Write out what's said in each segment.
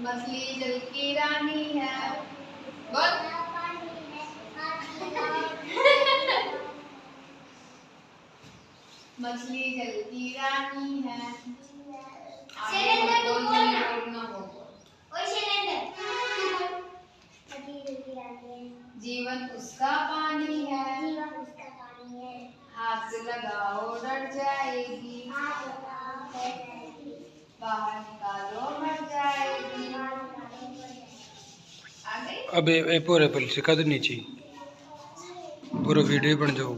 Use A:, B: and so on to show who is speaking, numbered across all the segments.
A: मछली जल की रानी है। बोल। मछली जल की रानी है। जीवन उसका पानी है। हाथ से लगाओ डर जाएगी। बाहर निकालो मर जाएगी।
B: अब ये पूरे पर सिखा दो नीचे पूरा वीडियो बन जाओ।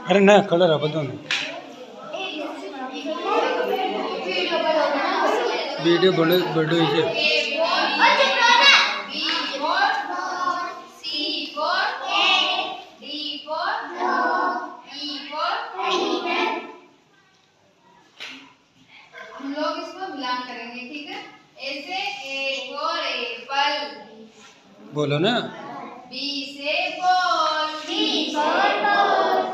B: अरे ना कलर है बदल वीडियो बड़े बड़े ही
A: हम लोग इसको मिलान करेंगे, ठीक है। ऐसे ए फॉर एप्पल
B: बोलो ना।
A: बी से ball, C for cat,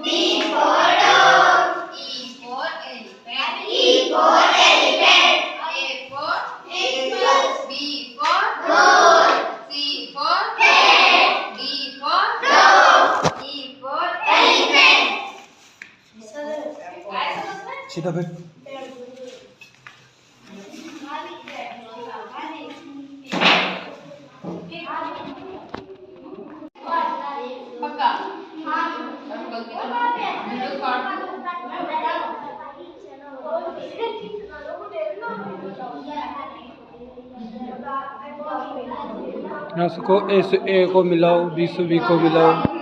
A: D for dog, E for elephant, A for B for C for cat, D for E for elephant.
B: सीधा बैठ।
A: पक्का
B: को एस ए को मिलाओ बी से बी को मिलाओ।